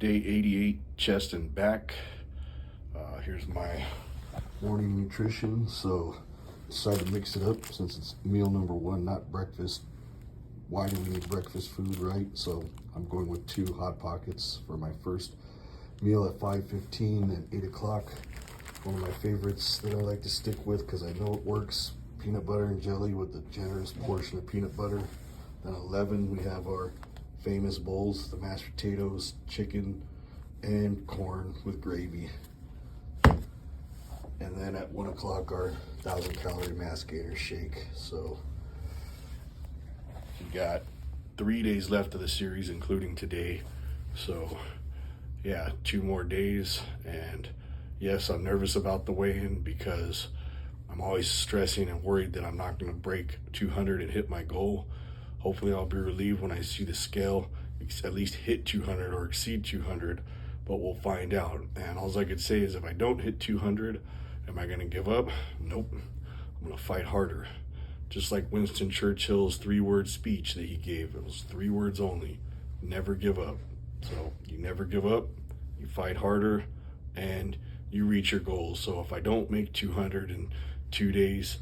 Day 88, chest and back. Here's my morning nutrition. So decided to mix it up since it's meal number one, not breakfast. Why do we need breakfast food, right? So I'm going with 2 Hot Pockets for my first meal at 5:15 and 8 o'clock. One of my favorites that I like to stick with because I know it works. Peanut butter and jelly with a generous portion of peanut butter. Then 11, we have our famous bowls, the mashed potatoes, chicken, and corn with gravy. And then at 1 o'clock, our 1,000-calorie mass gainer shake. So we got 3 days left of the series, including today. So yeah, 2 more days. And yes, I'm nervous about the weigh-in because I'm always stressing and worried that I'm not going to break 200 and hit my goal. Hopefully I'll be relieved when I see the scale at least hit 200 or exceed 200, but we'll find out. And all I could say is if I don't hit 200, am I going to give up? Nope. I'm going to fight harder. Just like Winston Churchill's 3-word speech that he gave. It was 3 words only. Never give up. So you never give up, you fight harder, and you reach your goals. So if I don't make 200 in 2 days,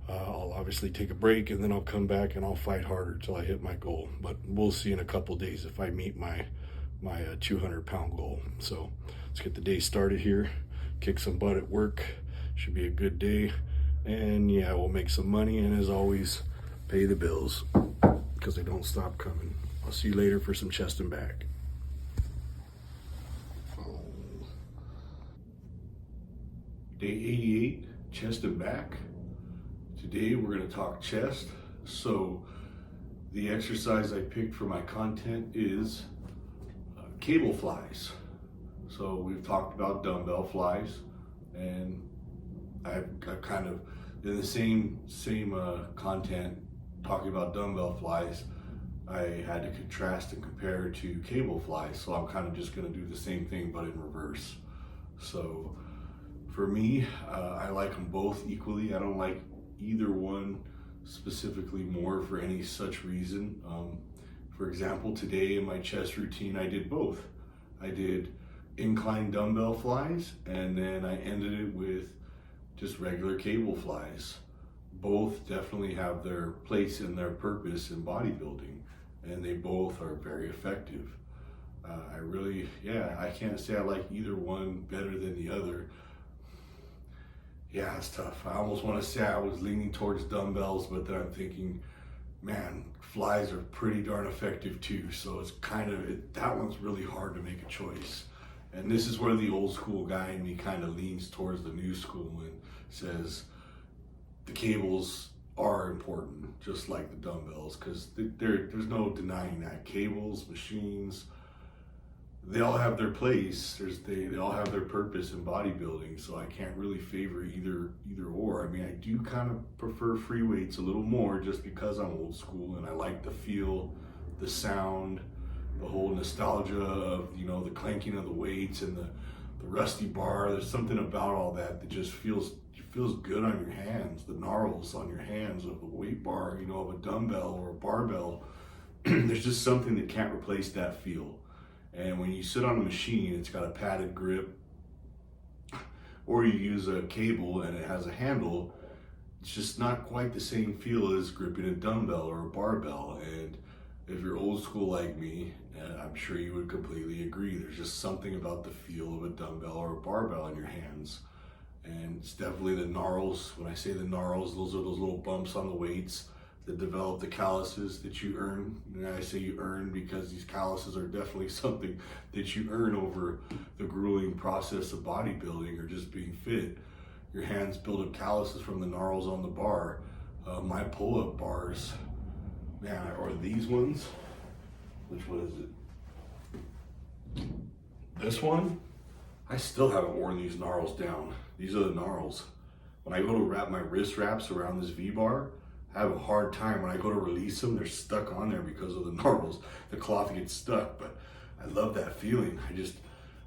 I'll obviously take a break and then I'll come back and I'll fight harder till I hit my goal. But we'll see in a couple days if I meet my 200-pound goal. So let's get the day started here. Kick some butt at work. Should be a good day. And yeah, we'll make some money, and as always, pay the bills because they don't stop coming. I'll see you later for some chest and back. Day 88, chest and back. Today we're going to talk chest. So the exercise I picked for my content is cable flies. So we've talked about dumbbell flies, and I've kind of in the same content talking about dumbbell flies. I had to contrast and compare to cable flies, so I'm kind of just going to do the same thing but in reverse. So for me, I like them both equally. I don't like either one specifically more for any such reason. For example, today in my chest routine, I did both. I did incline dumbbell flies, and then I ended it with just regular cable flies. Both definitely have their place and their purpose in bodybuilding, and they both are very effective. I can't say I like either one better than the other. Yeah, it's tough. I almost want to say I was leaning towards dumbbells, but then I'm thinking, man, flies are pretty darn effective too. So it's that one's really hard to make a choice. And this is where the old school guy in me kind of leans towards the new school and says the cables are important, just like the dumbbells, because there's no denying that. Cables, machines, they all have their place. They all have their purpose in bodybuilding, so I can't really favor either or. I mean, I do kind of prefer free weights a little more just because I'm old school and I like the feel, the sound, the whole nostalgia of, the clanking of the weights and the rusty bar. There's something about all that just feels good on your hands. The gnarls on your hands of the weight bar, of a dumbbell or a barbell. There's just something that can't replace that feel. And when you sit on a machine, it's got a padded grip, or you use a cable and it has a handle, it's just not quite the same feel as gripping a dumbbell or a barbell. And if you're old school like me, I'm sure you would completely agree. There's just something about the feel of a dumbbell or a barbell in your hands. And it's definitely the gnarls. When I say the gnarls, those are those little bumps on the weights that develop the calluses that you earn. And I say you earn because these calluses are definitely something that you earn over the grueling process of bodybuilding or just being fit. Your hands build up calluses from the gnarls on the bar. My pull-up bars, man, or these ones, which one is it? This one, I still haven't worn these gnarls down. These are the gnarls. When I go to wrap my wrist wraps around this V-bar, I have a hard time. When I go to release them, they're stuck on there because of the gnarls. The cloth gets stuck, but I love that feeling.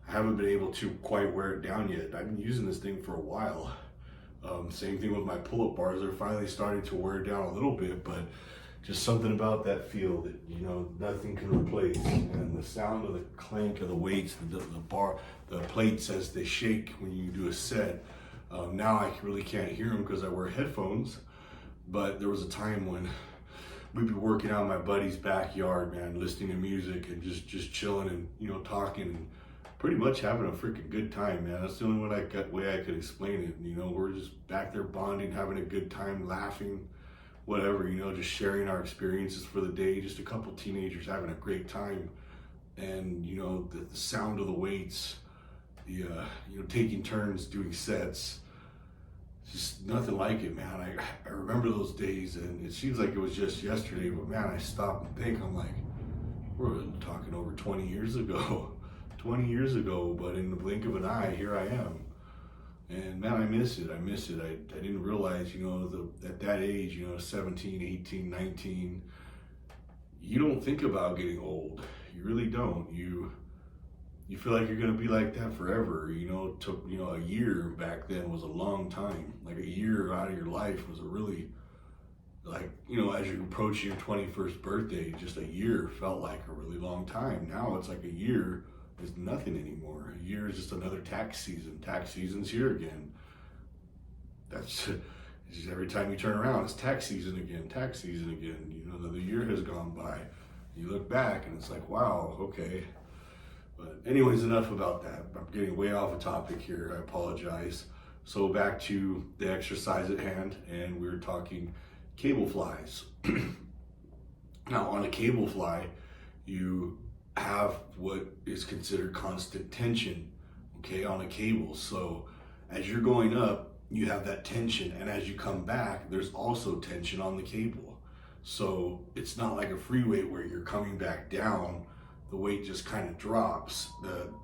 I haven't been able to quite wear it down yet. I've been using this thing for a while. Same thing with my pull-up bars. They're finally starting to wear down a little bit, but just something about that feel that, you know, nothing can replace. And the sound of the clank of the weights, the plates as they shake when you do a set. Now I really can't hear them because I wear headphones, but there was a time when we'd be working out in my buddy's backyard, man, listening to music and just chilling and, you know, talking and pretty much having a freaking good time, man. That's the only way I could explain it. You know, we're just back there bonding, having a good time, laughing, whatever, you know, just sharing our experiences for the day. Just a couple teenagers having a great time. And, you know, the sound of the weights, you know, taking turns doing sets, just nothing like it, man. I remember those days, and it seems like it was just yesterday, but man, I stop and think, I'm like, we're talking over 20 years ago, 20 years ago, but in the blink of an eye, here I am. And man, I miss it. I didn't realize, you know, at that age, you know, 17, 18, 19, you don't think about getting old. You really don't. You feel like you're gonna be like that forever. You know, it took, you know, a year back then was a long time. Like a year out of your life was a really, like, you know, as you approach your 21st birthday, just a year felt like a really long time. Now it's like a year is nothing anymore. A year is just another tax season. Tax season's here again. That's just every time you turn around, it's tax season again, tax season again. You know, the year has gone by. You look back and it's like, wow, okay. But anyways, enough about that. I'm getting way off a topic here. I apologize. So back to the exercise at hand, and we were talking cable flies. Now on a cable fly, you have what is considered constant tension, okay, on a cable. So as you're going up, you have that tension, and as you come back, there's also tension on the cable. So it's not like a free weight where you're coming back down, the weight just kind of drops.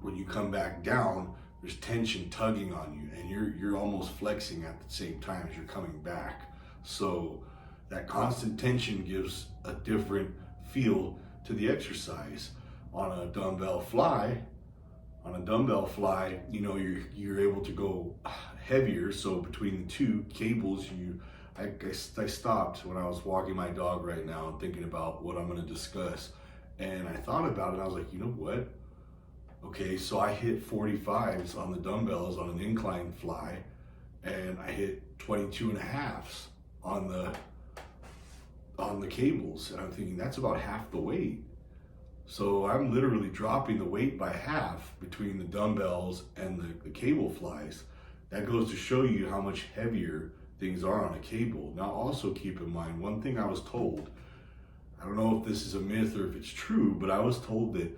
When you come back down, there's tension tugging on you, and you're almost flexing at the same time as you're coming back. So that constant tension gives a different feel to the exercise. On a dumbbell fly, you know, you're able to go heavier. So between the two cables, I stopped when I was walking my dog right now and thinking about what I'm going to discuss. And I thought about it, and I was like, you know what? Okay, so I hit 45s on the dumbbells on an incline fly, and I hit 22 and a halves on the cables. And I'm thinking, that's about half the weight. So I'm literally dropping the weight by half between the dumbbells and the cable flies. That goes to show you how much heavier things are on a cable. Now also keep in mind, one thing I was told, I don't know if this is a myth or if it's true, but I was told that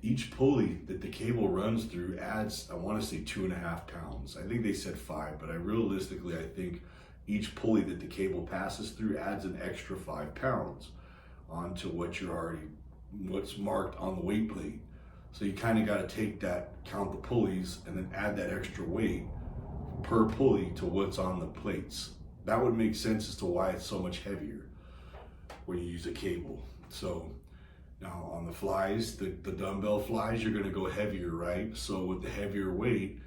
each pulley that the cable runs through adds, I want to say 2.5 pounds. I think they said 5, but realistically, I think each pulley that the cable passes through adds an extra 5 pounds onto what's marked on the weight plate. So you kind of got to take that, count the pulleys, and then add that extra weight per pulley to what's on the plates. That would make sense as to why it's so much heavier when you use a cable. So now on the flies, the dumbbell flies, you're going to go heavier, right? So with the heavier weight,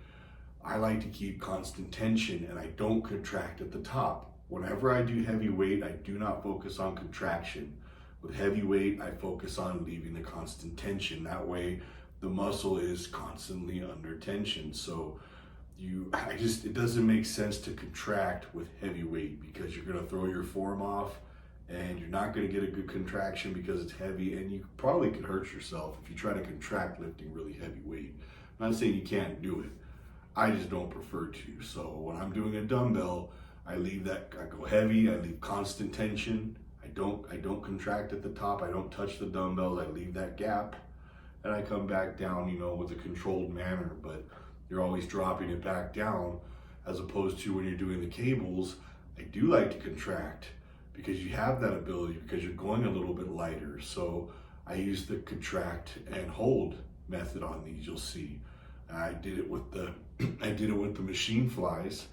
I like to keep constant tension, and I don't contract at the top. Whenever I do heavy weight, I do not focus on contraction. With heavy weight, I focus on leaving the constant tension. That way, the muscle is constantly under tension. So it doesn't make sense to contract with heavy weight, because you're gonna throw your form off, and you're not gonna get a good contraction because it's heavy, and you probably could hurt yourself if you try to contract lifting really heavy weight. I'm not saying you can't do it. I just don't prefer to. So when I'm doing a dumbbell, I go heavy, I leave constant tension. I don't contract at the top. I don't touch the dumbbells. I leave that gap, and I come back down, you know, with a controlled manner. But you're always dropping it back down, as opposed to when you're doing the cables. I do like to contract because you have that ability, because you're going a little bit lighter. So I use the contract and hold method on these. You'll see. I did it with the machine flies.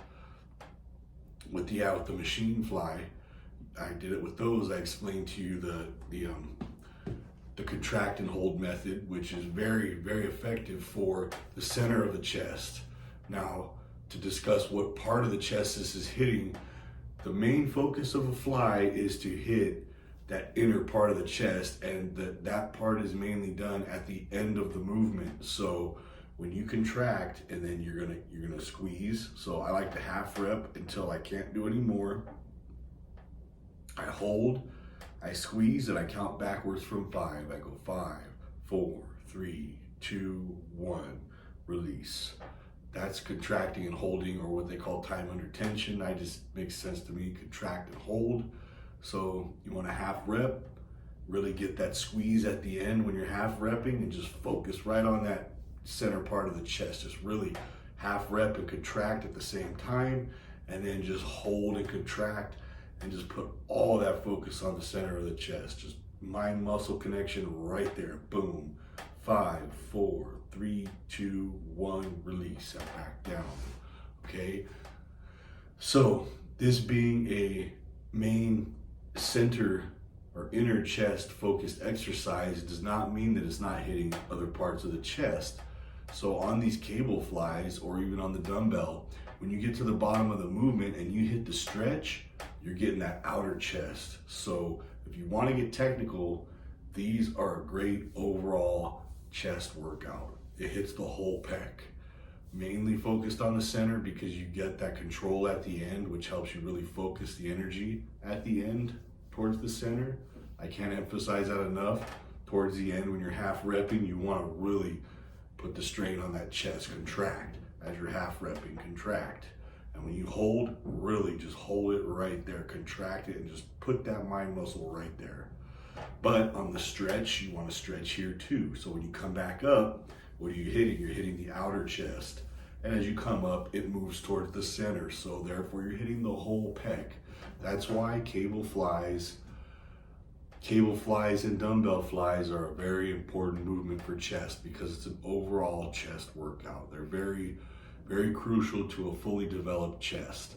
With the machine fly, I did it with those. I explained to you the contract and hold method, which is very, very effective for the center of the chest. Now, to discuss what part of the chest this is hitting, the main focus of a fly is to hit that inner part of the chest, and that part is mainly done at the end of the movement. So when you contract and then you're gonna squeeze. So I like to half rep until I can't do anymore. I hold, I squeeze, and I count backwards from 5. I go 5, 4, 3, 2, 1, release. That's contracting and holding, or what they call time under tension. I just makes sense to me, contract and hold. So you want to half rep, really get that squeeze at the end when you're half repping, and just focus right on that center part of the chest. Just really half rep and contract at the same time, and then just hold and contract, and just put all that focus on the center of the chest. Just mind muscle connection right there. Boom. 5, 4, 3, 2, 1, release, and back down. Okay. So this being a main center or inner chest focused exercise does not mean that it's not hitting other parts of the chest. So on these cable flies, or even on the dumbbell, when you get to the bottom of the movement and you hit the stretch, you're getting that outer chest. So if you want to get technical, these are a great overall chest workout. It hits the whole pec. Mainly focused on the center because you get that control at the end, which helps you really focus the energy at the end towards the center. I can't emphasize that enough. Towards the end, when you're half repping, you want to really put the strain on that chest, contract. As you're half repping, contract. And when you hold, really just hold it right there, contract it, and just put that mind muscle right there. But on the stretch, you want to stretch here too. So when you come back up, what are you hitting? You're hitting the outer chest. And as you come up, it moves towards the center. So therefore, you're hitting the whole pec. That's why cable flies and dumbbell flies are a very important movement for chest, because it's an overall chest workout. They're very, very crucial to a fully developed chest.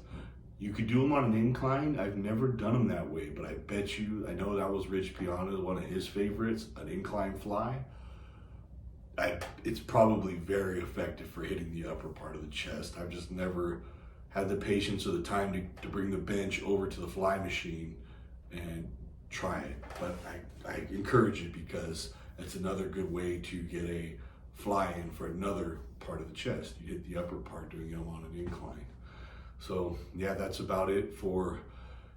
You could do them on an incline. I've never done them that way, but I bet you, I know that was Rich Piana's one of his favorites, an incline fly. It's probably very effective for hitting the upper part of the chest. I've just never had the patience or the time to bring the bench over to the fly machine and try it. But I encourage it, because it's another good way to get a fly in for another part of the chest. You hit the upper part doing them on an incline. So yeah, that's about it for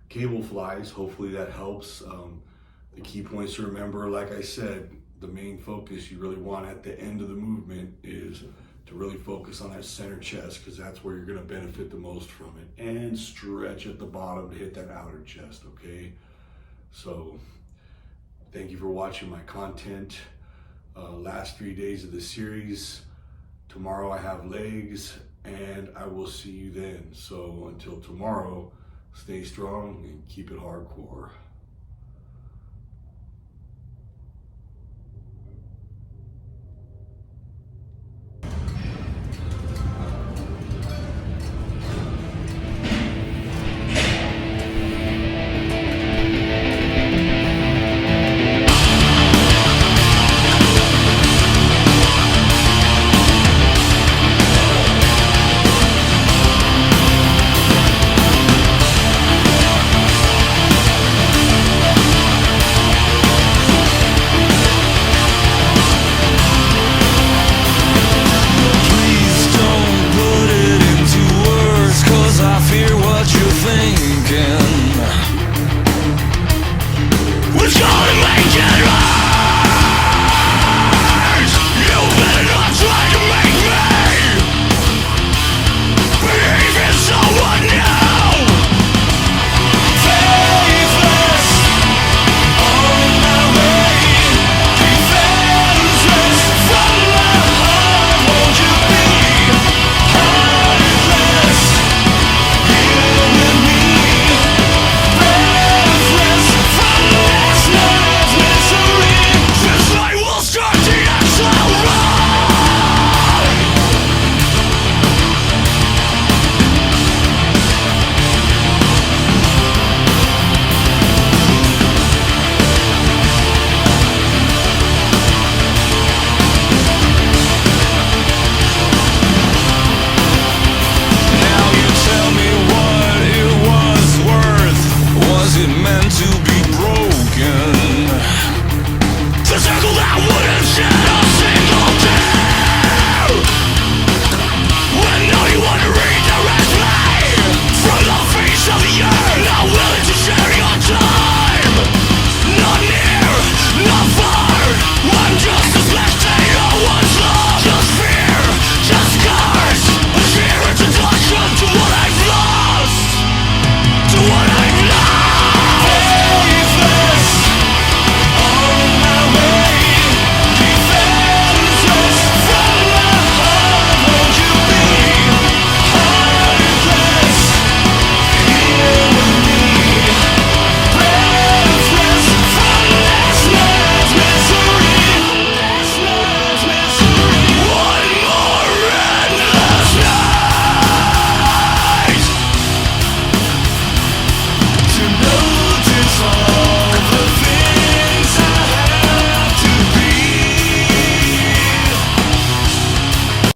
cable flies. Hopefully that helps. The key points to remember, like I said, the main focus you really want at the end of the movement is to really focus on that center chest, because that's where you're going to benefit the most from it, and stretch at the bottom to hit that outer chest. Okay, so thank you for watching my content. Last 3 days of the series. Tomorrow I have legs, and I will see you then. So until tomorrow, stay strong and keep it hardcore.